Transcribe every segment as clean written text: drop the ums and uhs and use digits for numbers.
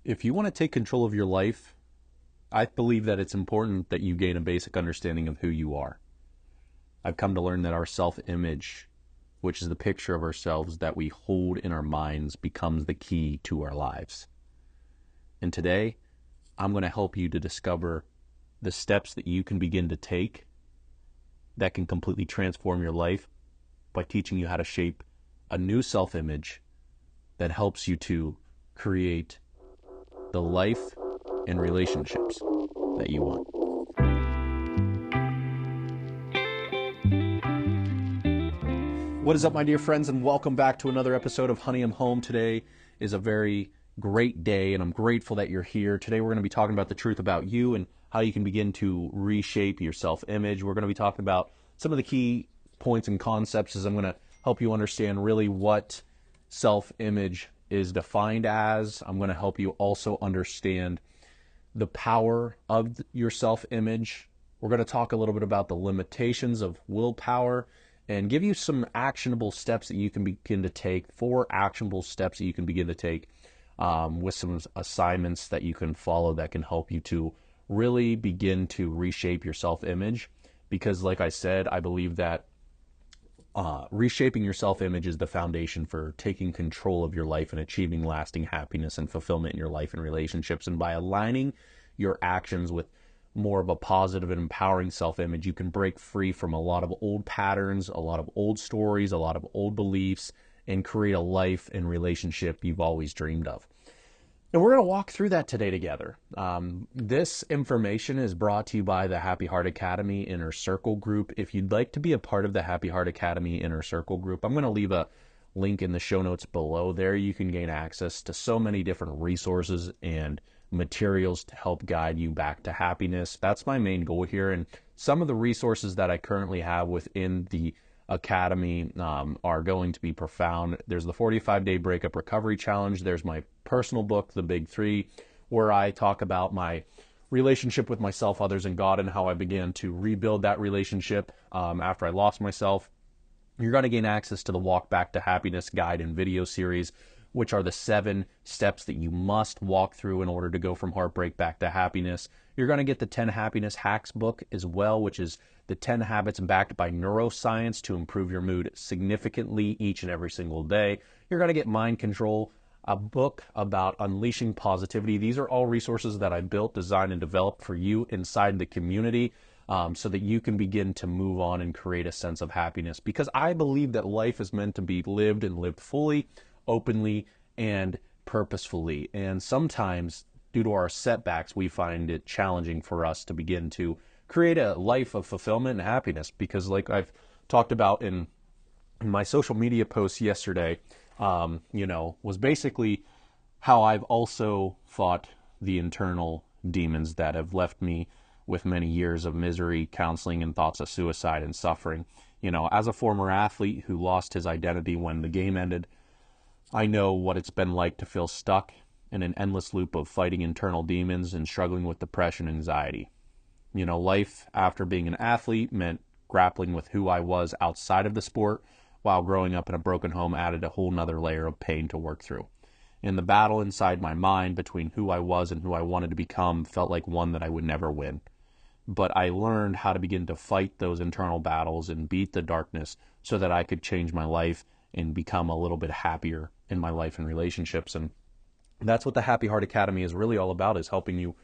If you want to take control of your life, I believe that it's important that you gain a basic understanding of who you are. I've come to learn that our self-image, which is the picture of ourselves that we hold in our minds, becomes the key to our lives. And today, I'm going to help you to discover the steps that you can begin to take that can completely transform your life by teaching you how to shape a new self-image that helps you to create the life and relationships that you want. What is up, my dear friends, and welcome back to another episode of Honey, I'm Home. Today is a very great day, and I'm grateful that you're here. Today we're going to be talking about the truth about you and how you can begin to reshape your self-image. We're going to be talking about some of the key points and concepts as I'm going to help you understand really what self-image is defined as. I'm going to help you also understand the power of your self-image. We're going to talk a little bit about the limitations of willpower and give you some actionable steps that you can begin to take, 4 actionable steps that you can begin to take with some assignments that you can follow that can help you to really begin to reshape your self-image. Because like I said, I believe that reshaping your self-image is the foundation for taking control of your life and achieving lasting happiness and fulfillment in your life and relationships. And by aligning your actions with more of a positive and empowering self-image, you can break free from a lot of old patterns, a lot of old stories, a lot of old beliefs, and create a life and relationship you've always dreamed of. And we're going to walk through that today together. This information is brought to you by the Happy Heart Academy Inner Circle group. If you'd like to be a part of the Happy Heart Academy Inner Circle group, I'm going to leave a link in the show notes below. There you can gain access to so many different resources and materials to help guide you back to happiness. That's my main goal here. And some of the resources that I currently have within the Academy are going to be profound. There's the 45-day breakup recovery challenge. There's my personal book, The Big Three, where I talk about my relationship with myself, others, and God, and how I began to rebuild that relationship after I lost myself. You're going to gain access to the Walk Back to Happiness guide and video series, which are the 7 steps that you must walk through in order to go from heartbreak back to happiness. You're going to get the 10 Happiness Hacks book as well, which is the 10 habits backed by neuroscience to improve your mood significantly each and every single day. You're going to get Mind Control, a book about unleashing positivity. These are all resources that I built, designed, and developed for you inside the community so that you can begin to move on and create a sense of happiness. Because I believe that life is meant to be lived and lived fully, openly, and purposefully. And sometimes, due to our setbacks, we find it challenging for us to begin to create a life of fulfillment and happiness. Because like I've talked about in my social media posts yesterday, was basically how I've also fought the internal demons that have left me with many years of misery, counseling, and thoughts of suicide and suffering. As a former athlete who lost his identity when the game ended, I know what it's been like to feel stuck in an endless loop of fighting internal demons and struggling with depression and anxiety. Life after being an athlete meant grappling with who I was outside of the sport, while growing up in a broken home added a whole nother layer of pain to work through. And the battle inside my mind between who I was and who I wanted to become felt like one that I would never win. But I learned how to begin to fight those internal battles and beat the darkness so that I could change my life and become a little bit happier in my life and relationships. And that's what the Happy Heart Academy is really all about, is helping you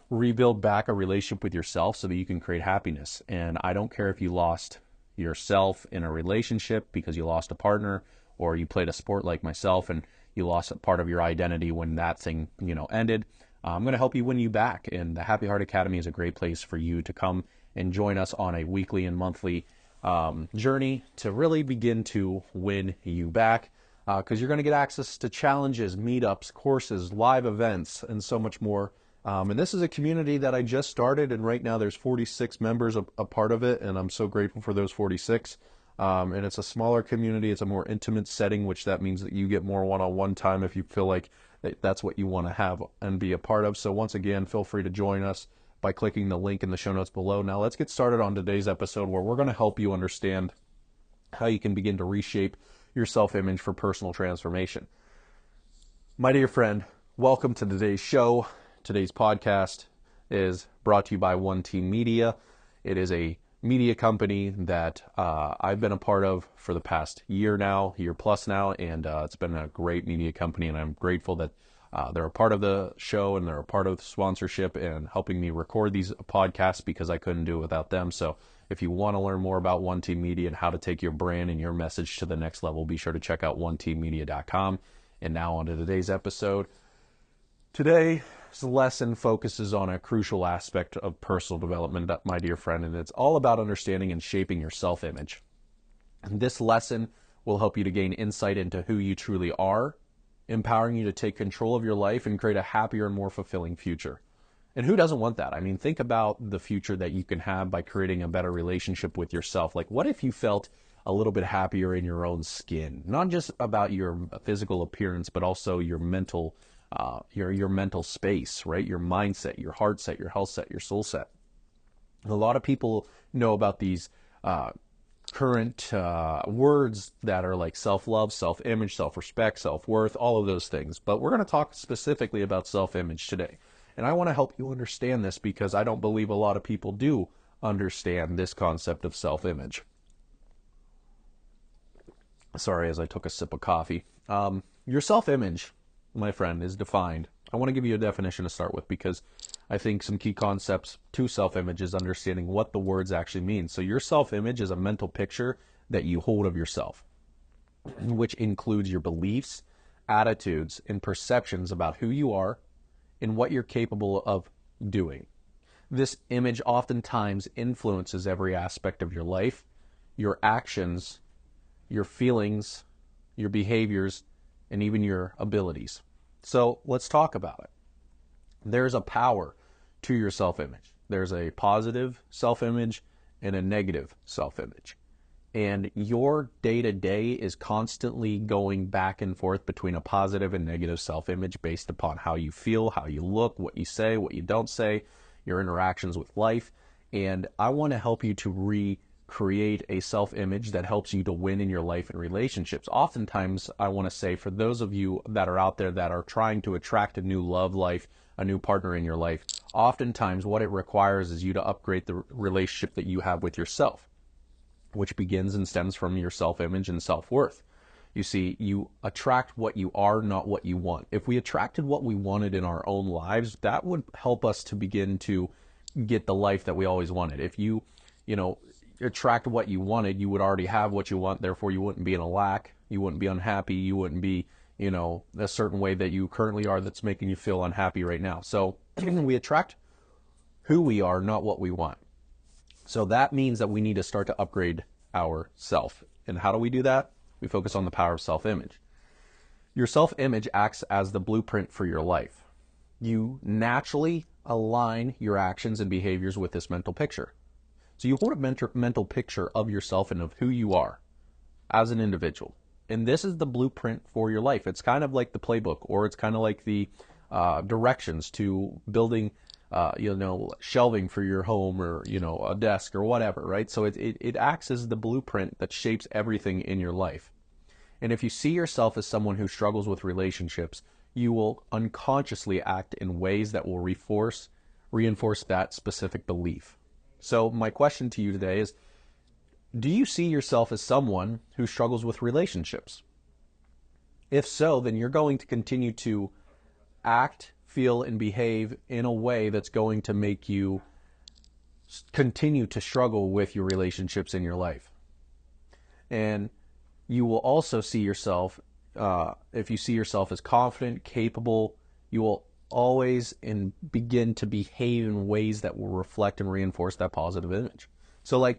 rebuild back a relationship with yourself so that you can create happiness. And I don't care if you lost yourself in a relationship because you lost a partner, or you played a sport like myself and you lost a part of your identity when that thing, ended. I'm going to help you win you back. And the Happy Heart Academy is a great place for you to come and join us on a weekly and monthly journey to really begin to win you back. Because you're going to get access to challenges, meetups, courses, live events, and so much more. And this is a community that I just started, and right now there's 46 members a part of it, and I'm so grateful for those 46. And it's a smaller community. It's a more intimate setting, which that means that you get more one-on-one time if you feel like that's what you want to have and be a part of. So once again, feel free to join us by clicking the link in the show notes below. Now let's get started on today's episode, where we're going to help you understand how you can begin to reshape your self-image for personal transformation. My dear friend, Welcome to today's show. Today's podcast is brought to you by One Team Media. It is a media company that I've been a part of for the past year plus now, and it's been a great media company, and I'm grateful that they're a part of the show and they're a part of the sponsorship and helping me record these podcasts because I couldn't do it without them. So if you want to learn more about One Team Media and how to take your brand and your message to the next level, be sure to check out oneteammedia.com. And now on to today's episode. Today's lesson focuses on a crucial aspect of personal development, my dear friend, and it's all about understanding and shaping your self-image. And this lesson will help you to gain insight into who you truly are, empowering you to take control of your life and create a happier and more fulfilling future. And who doesn't want that? I mean, think about the future that you can have by creating a better relationship with yourself. Like, what if you felt a little bit happier in your own skin? Not just about your physical appearance, but also your mental your mental space, right? Your mindset, your heart set, your health set, your soul set. A lot of people know about these current words that are like self-love, self-image, self-respect, self-worth, all of those things. But we're going to talk specifically about self-image today. And I want to help you understand this because I don't believe a lot of people do understand this concept of self-image. Sorry, as I took a sip of coffee. Your self-image, my friend, is defined. I want to give you a definition to start with because I think some key concepts to self-image is understanding what the words actually mean. So your self-image is a mental picture that you hold of yourself, which includes your beliefs, attitudes, and perceptions about who you are and what you're capable of doing. This image oftentimes influences every aspect of your life, your actions, your feelings, your behaviors, and even your abilities. So let's talk about it. There's a power to your self-image. There's a positive self-image and a negative self-image. And your day-to-day is constantly going back and forth between a positive and negative self-image based upon how you feel, how you look, what you say, what you don't say, your interactions with life. And I want to help you to recreate a self-image that helps you to win in your life and relationships. Oftentimes, I want to say for those of you that are out there that are trying to attract a new love life, a new partner in your life, oftentimes what it requires is you to upgrade the relationship that you have with yourself, which begins and stems from your self-image and self-worth. You see, you attract what you are, not what you want. If we attracted what we wanted in our own lives, that would help us to begin to get the life that we always wanted. If you attract what you wanted, you would already have what you want, therefore you wouldn't be in a lack, you wouldn't be unhappy, you wouldn't be, a certain way that you currently are that's making you feel unhappy right now. So we attract who we are, not what we want. So that means that we need to start to upgrade our self. And how do we do that? We focus on the power of self-image. Your self-image acts as the blueprint for your life. You naturally align your actions and behaviors with this mental picture. So you hold a mental picture of yourself and of who you are as an individual. And this is the blueprint for your life. It's kind of like the playbook, or it's kind of like the directions to building, shelving for your home, or, a desk or whatever, right? So it acts as the blueprint that shapes everything in your life. And if you see yourself as someone who struggles with relationships, you will unconsciously act in ways that will reinforce that specific belief. So my question to you today is, do you see yourself as someone who struggles with relationships? If so, then you're going to continue to act, feel, and behave in a way that's going to make you continue to struggle with your relationships in your life. And you will also see yourself, if you see yourself as confident, capable, you will always begin to behave in ways that will reflect and reinforce that positive image. So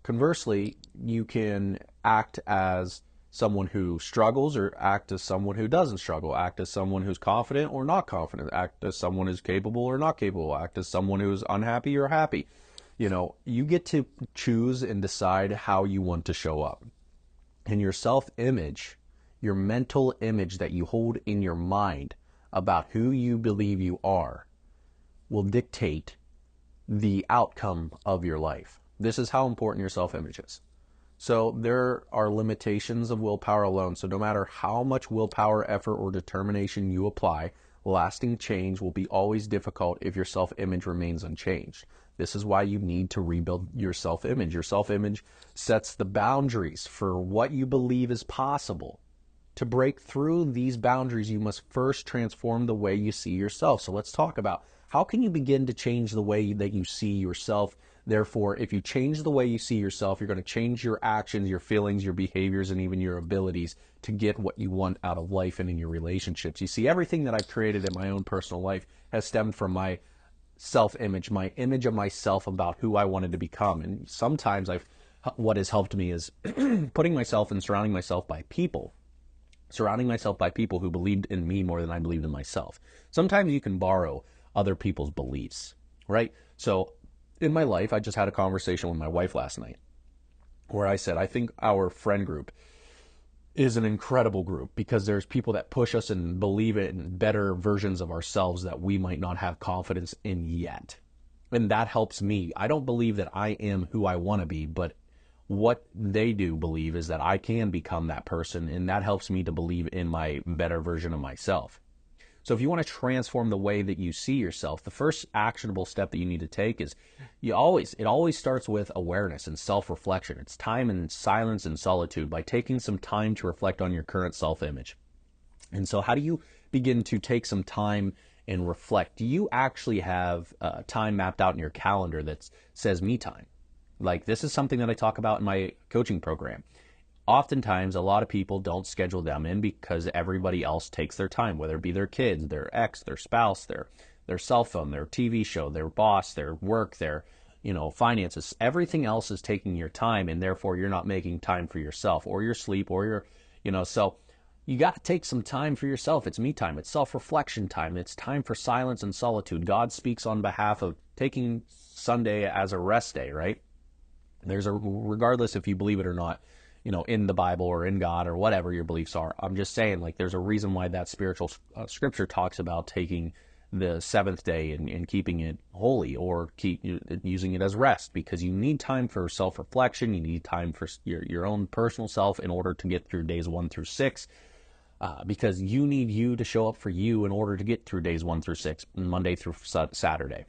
conversely, you can act as someone who struggles, or act as someone who doesn't struggle, act as someone who's confident or not confident, act as someone who's capable or not capable, act as someone who's unhappy or happy. You get to choose and decide how you want to show up. And your self-image, your mental image that you hold in your mind about who you believe you are, will dictate the outcome of your life. This is how important your self-image is. So there are limitations of willpower alone. So no matter how much willpower, effort, or determination you apply, Lasting change will be always difficult if your self-image remains unchanged. This is why you need to rebuild your self-image. Your self-image sets the boundaries for what you believe is possible. To break through these boundaries, you must first transform the way you see yourself. So let's talk about how can you begin to change the way that you see yourself. Therefore, if you change the way you see yourself, you're going to change your actions, your feelings, your behaviors, and even your abilities to get what you want out of life and in your relationships. You see, everything that I've created in my own personal life has stemmed from my self-image, my image of myself about who I wanted to become. And sometimes what has helped me is putting myself and surrounding myself by people who believed in me more than I believed in myself. Sometimes you can borrow other people's beliefs, right? So in my life, I just had a conversation with my wife last night where I said, I think our friend group is an incredible group because there's people that push us and believe in better versions of ourselves that we might not have confidence in yet. And that helps me. I don't believe that I am who I want to be, but what they do believe is that I can become that person, and that helps me to believe in my better version of myself. So if you want to transform the way that you see yourself, the first actionable step that you need to take is it always starts with awareness and self-reflection. It's time and silence and solitude by taking some time to reflect on your current self-image. And so how do you begin to take some time and reflect? Do you actually have time mapped out in your calendar that says me time? Like, this is something that I talk about in my coaching program. Oftentimes, a lot of people don't schedule them in because everybody else takes their time, whether it be their kids, their ex, their spouse, their cell phone, their TV show, their boss, their work, their finances. Everything else is taking your time, and therefore you're not making time for yourself or your sleep or your, so you got to take some time for yourself. It's me time. It's self-reflection time. It's time for silence and solitude. God speaks on behalf of taking Sunday as a rest day, right? Regardless if you believe it or not, in the Bible or in God or whatever your beliefs are. I'm just saying, like, there's a reason why that spiritual scripture talks about taking the seventh day and keeping it holy, or using it as rest, because you need time for self-reflection. You need time for your own personal self in order to get through days 1 through 6, because you need you to show up for you in order to get through days 1 through 6, Monday through Saturday.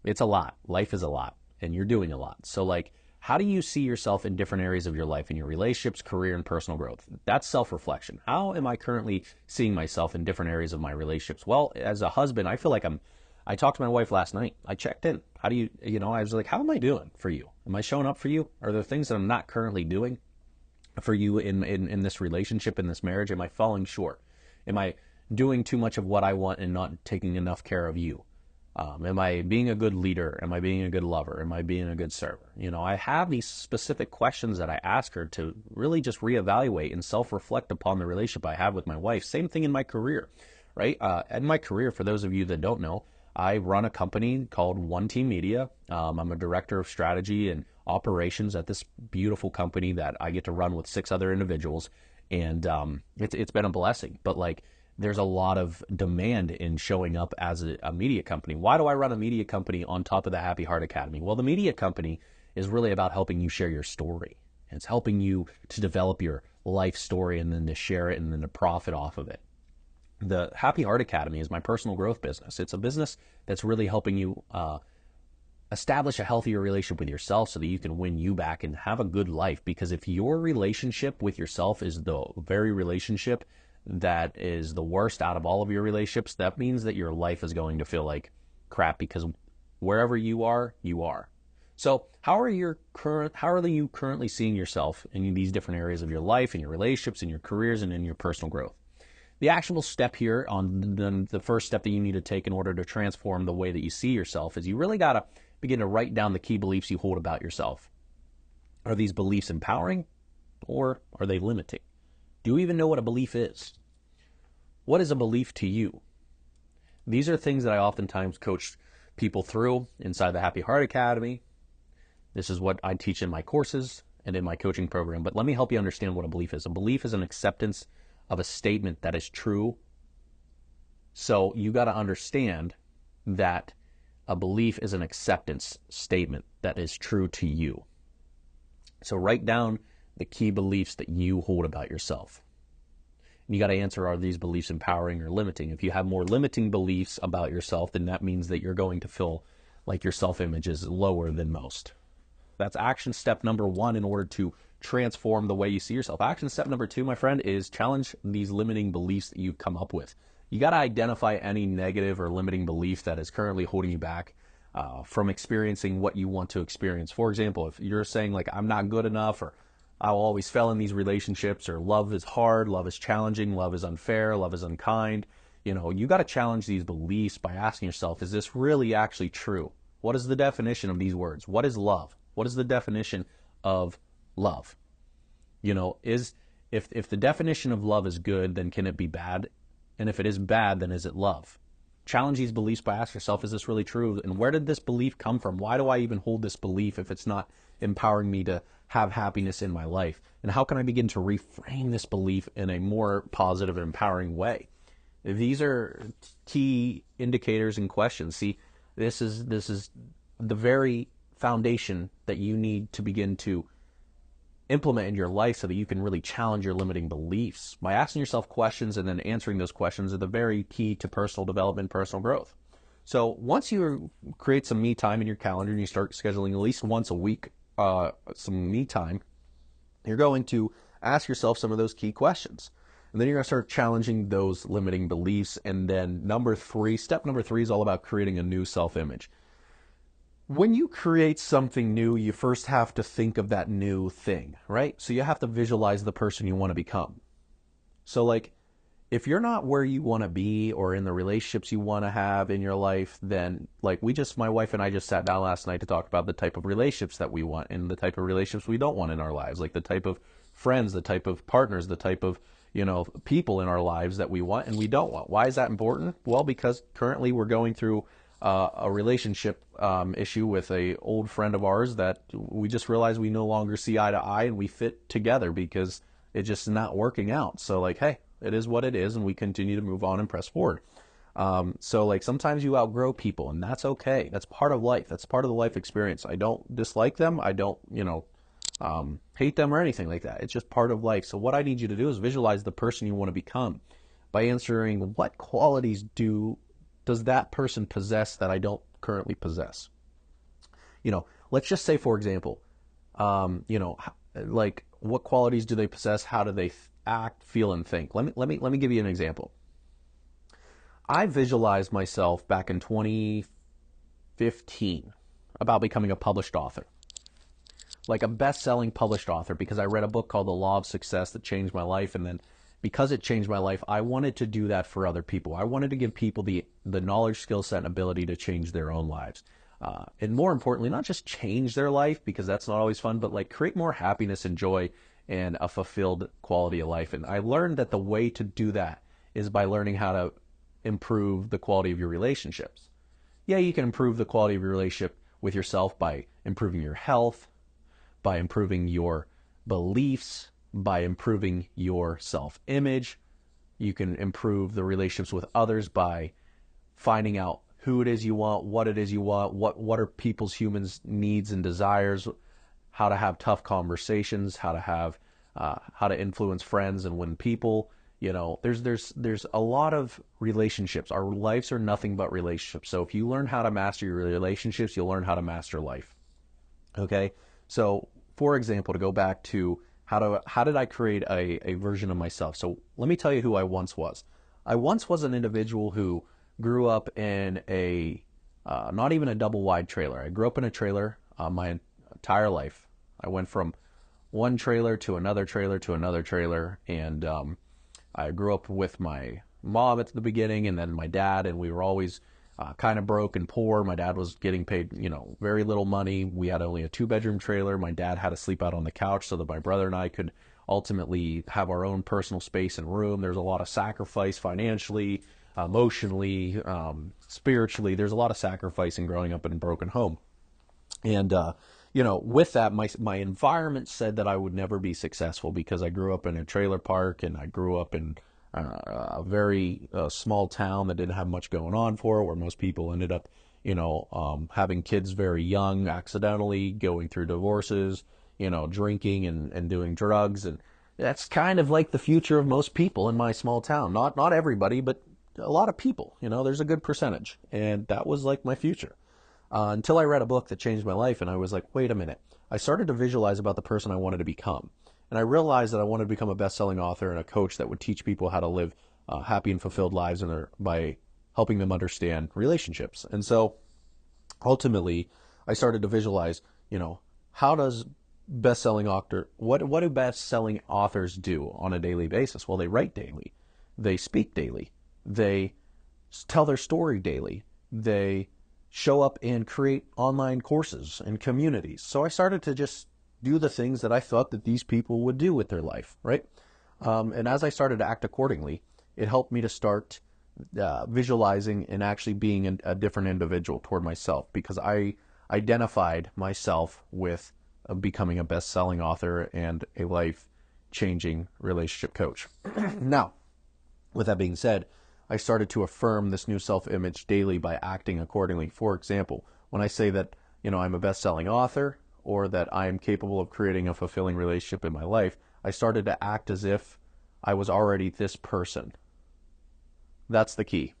It's a lot. Life is a lot, and you're doing a lot. So, like, how do you see yourself in different areas of your life, in your relationships, career, and personal growth? That's self-reflection. How am I currently seeing myself in different areas of my relationships? Well, as a husband, I feel like I talked to my wife last night. I checked in. How do I was like, how am I doing for you? Am I showing up for you? Are there things that I'm not currently doing for you in this relationship, in this marriage? Am I falling short? Am I doing too much of what I want and not taking enough care of you? Am I being a good leader? Am I being a good lover? Am I being a good server? I have these specific questions that I ask her to really just reevaluate and self-reflect upon the relationship I have with my wife. Same thing in my career, right? In my career, for those of you that don't know, I run a company called One Team Media. I'm a director of strategy and operations at this beautiful company that I get to run with 6 other individuals. And it's been a blessing. But, like, there's a lot of demand in showing up as a media company. Why do I run a media company on top of the Happy Heart Academy? Well, the media company is really about helping you share your story. It's helping you to develop your life story and then to share it and then to profit off of it. The Happy Heart Academy is my personal growth business. It's a business that's really helping you establish a healthier relationship with yourself so that you can win you back and have a good life. Because if your relationship with yourself is the very relationship that is the worst out of all of your relationships, that means that your life is going to feel like crap, because wherever you are, you are. So how are you currently seeing yourself in these different areas of your life, in your relationships, in your careers, and in your personal growth? The actionable step here, on the first step that you need to take in order to transform the way that you see yourself, is you really got to begin to write down the key beliefs you hold about yourself. Are these beliefs empowering, or are they limiting? Do you even know what a belief is? What is a belief to you? These are things that I oftentimes coach people through inside the Happy Heart Academy. This is what I teach in my courses and in my coaching program. But let me help you understand what a belief is. A belief is an acceptance of a statement that is true. So you got to understand that a belief is an acceptance statement that is true to you. So write down the key beliefs that you hold about yourself. And you got to answer, are these beliefs empowering or limiting? If you have more limiting beliefs about yourself, then that means that you're going to feel like your self-image is lower than most. That's action step number 1 in order to transform the way you see yourself. Action step number 2, my friend, is challenge these limiting beliefs that you've come up with. You got to identify any negative or limiting belief that is currently holding you back from experiencing what you want to experience. For example, if you're saying like, I'm not good enough, or I'll always fail in these relationships, or love is hard, love is challenging, love is unfair, love is unkind, you got to challenge these beliefs by asking yourself, is this really actually true? What is the definition of these words? What is love? What is the definition of love? If the definition of love is good, then can it be bad? And if it is bad, then is it love? Challenge these beliefs by asking yourself, is this really true? And where did this belief come from? Why do I even hold this belief if it's not empowering me to have happiness in my life? And how can I begin to reframe this belief in a more positive and empowering way? These are key indicators and questions. See, this is the very foundation that you need to begin to implement in your life so that you can really challenge your limiting beliefs. By asking yourself questions and then answering those questions are the very key to personal development, personal growth. So once you create some me time in your calendar and you start scheduling at least once a week some me time, you're going to ask yourself some of those key questions. And then you're going to start challenging those limiting beliefs. And then step number three is all about creating a new self-image. When you create something new, you first have to think of that new thing, right? So you have to visualize the person you want to become. So like, if you're not where you want to be or in the relationships you want to have in your life, then like my wife and I just sat down last night to talk about the type of relationships that we want and the type of relationships we don't want in our lives, like the type of friends, the type of partners, the type of, people in our lives that we want and we don't want. Why is that important? Well, because currently we're going through a relationship issue with a old friend of ours that we just realized we no longer see eye to eye and we fit together because it's just not working out. So like, hey, it is what it is, and we continue to move on and press forward. So like sometimes you outgrow people, and that's okay. That's part of life. That's part of the life experience. I don't dislike them. I don't, hate them or anything like that. It's just part of life. So what I need you to do is visualize the person you want to become by answering, what qualities does that person possess that I don't currently possess? Let's just say, for example, like what qualities do they possess? How do they act, feel, and think? Let me give you an example. I visualized myself back in 2015 about becoming a published author, like a best-selling published author, because I read a book called The Law of Success that changed my life, and then because it changed my life, I wanted to do that for other people. I wanted to give people the knowledge, skill set, and ability to change their own lives. And more importantly, not just change their life, because that's not always fun, but like create more happiness and joy and a fulfilled quality of life. And I learned that the way to do that is by learning how to improve the quality of your relationships. Yeah, you can improve the quality of your relationship with yourself by improving your health, by improving your beliefs, by improving your self-image. You can improve the relationships with others by finding out who it is you want, what it is you want, what are people's humans' needs and desires, how to have tough conversations, how to influence friends and win people. There's a lot of relationships. Our lives are nothing but relationships. So if you learn how to master your relationships, you'll learn how to master life. Okay? So, for example, to go back to how did I create a version of myself? So let me tell you who I once was. I once was an individual who grew up in not even a double wide trailer. I grew up in a trailer my entire life. I went from one trailer to another trailer to another trailer, and I grew up with my mom at the beginning, and then my dad, and we were always kind of broke and poor. My dad was getting paid, very little money. We had only a 2-bedroom trailer. My dad had to sleep out on the couch so that my brother and I could ultimately have our own personal space and room. There's a lot of sacrifice financially, emotionally, spiritually. There's a lot of sacrifice in growing up in a broken home. And, with that, my environment said that I would never be successful because I grew up in a trailer park and I grew up in a very small town that didn't have much going on for it, where most people ended up, having kids very young, accidentally, going through divorces, drinking and doing drugs. And That's kind of like the future of most people in my small town. Not everybody, but a lot of people. There's a good percentage, and that was like my future. Until I read a book that changed my life, and I was like, wait a minute. I started to visualize about the person I wanted to become, and I realized that I wanted to become a best-selling author and a coach that would teach people how to live happy and fulfilled lives by helping them understand relationships. And so, ultimately, I started to visualize, how does what do best-selling authors do on a daily basis? Well, they write daily, they speak daily, they tell their story daily, they show up and create online courses and communities. So I started to just do the things that I thought that these people would do with their life, right? And as I started to act accordingly, it helped me to start visualizing and actually being a different individual toward myself, because I identified myself with becoming a best-selling author and a life-changing relationship coach. Now, with that being said, I started to affirm this new self-image daily by acting accordingly. For example, when I say that, I'm a best-selling author, or that I am capable of creating a fulfilling relationship in my life, I started to act as if I was already this person. That's the key.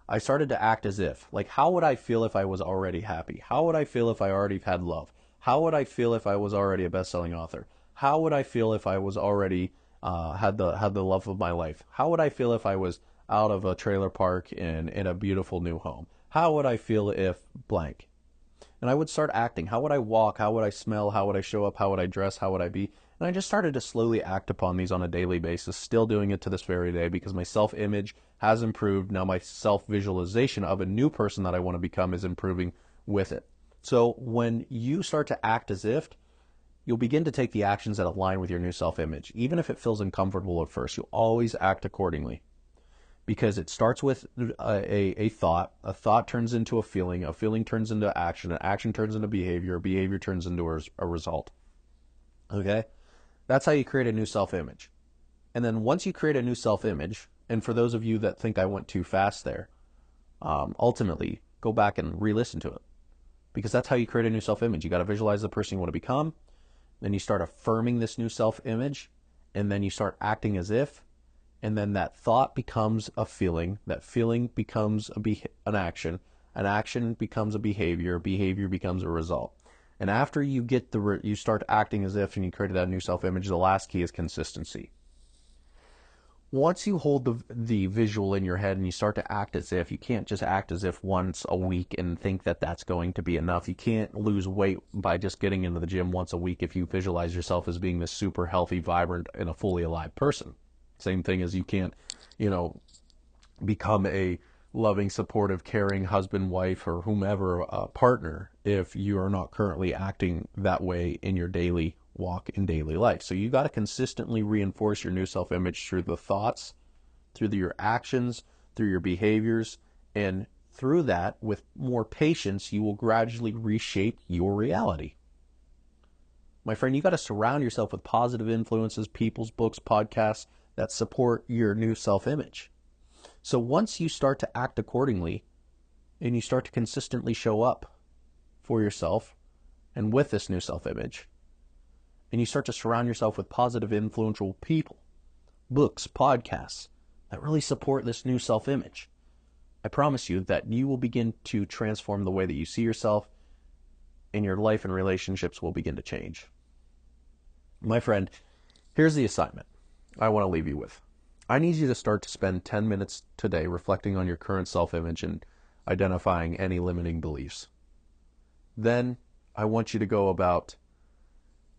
I started to act as if, like, how would I feel if I was already happy? How would I feel if I already had love? How would I feel if I was already a best-selling author? How would I feel if I was already had the love of my life? How would I feel if I was out of a trailer park in a beautiful new home? How would I feel if blank? And I would start acting. How would I walk? How would I smell? How would I show up? How would I dress? How would I be? And I just started to slowly act upon these on a daily basis, still doing it to this very day, because my self-image has improved. Now my self-visualization of a new person that I want to become is improving with it. So when you start to act as if, you'll begin to take the actions that align with your new self-image. Even if it feels uncomfortable at first, you'll always act accordingly. Because it starts with a thought. A thought turns into a feeling turns into action, an action turns into behavior, a behavior turns into a result. Okay? That's how you create a new self-image. And then once you create a new self-image, and for those of you that think I went too fast there, ultimately, go back and re-listen to it. Because that's how you create a new self-image. You got to visualize the person you want to become, then you start affirming this new self-image, and then you start acting as if, and then that thought becomes a feeling, that feeling becomes an action becomes a behavior becomes a result. And after you get you start acting as if and you created that new self-image, the last key is consistency. Once you hold the visual in your head and you start to act as if, you can't just act as if once a week and think that that's going to be enough. You can't lose weight by just getting into the gym once a week if you visualize yourself as being this super healthy, vibrant, and a fully alive person. Same thing as you can't, become a loving, supportive, caring husband, wife, or whomever partner if you are not currently acting that way in your daily walk in daily life. So you got to consistently reinforce your new self-image through the thoughts, through your actions, through your behaviors, and through that, with more patience, you will gradually reshape your reality. My friend, you got to surround yourself with positive influences, people's books, podcasts that support your new self-image. So once you start to act accordingly and you start to consistently show up for yourself and with this new self-image, and you start to surround yourself with positive, influential people, books, podcasts that really support this new self-image, I promise you that you will begin to transform the way that you see yourself, and your life and relationships will begin to change. My friend, here's the assignment I want to leave you with. I need you to start to spend 10 minutes today reflecting on your current self-image and identifying any limiting beliefs. Then I want you to go about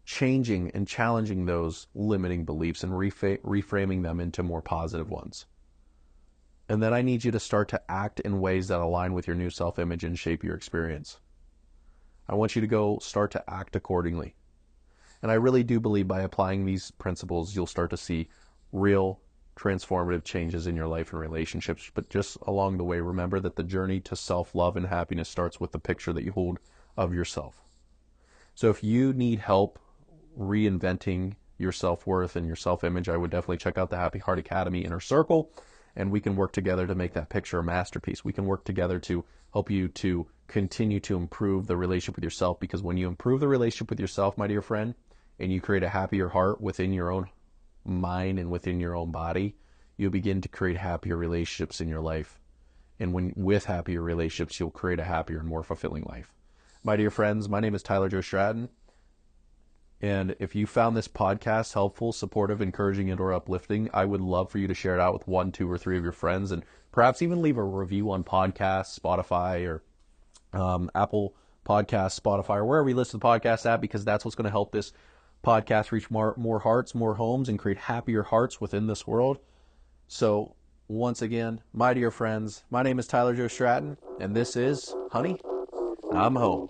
changing and challenging those limiting beliefs and reframing them into more positive ones. And then I need you to start to act in ways that align with your new self-image and shape your experience. I want you to go start to act accordingly. And I really do believe by applying these principles, you'll start to see real transformative changes in your life and relationships. But just along the way, remember that the journey to self-love and happiness starts with the picture that you hold of yourself. So if you need help reinventing your self-worth and your self-image, I would definitely check out the Happy Heart Academy Inner Circle, and we can work together to make that picture a masterpiece. We can work together to help you to continue to improve the relationship with yourself, because when you improve the relationship with yourself, my dear friend, and you create a happier heart within your own mind and within your own body, you'll begin to create happier relationships in your life. And with happier relationships, you'll create a happier and more fulfilling life. My dear friends, my name is Tylerjoestratton. And if you found this podcast helpful, supportive, encouraging, and or uplifting, I would love for you to share it out with 1, 2, or 3 of your friends, and perhaps even leave a review on podcasts, Spotify, or Apple Podcasts, Spotify, or wherever you listen to the podcast at, because that's what's going to help this podcast reach more hearts, more homes, and create happier hearts within this world. So once again, my dear friends, my name is Tyler Joe Stratton, and this is Honey, I'm Home.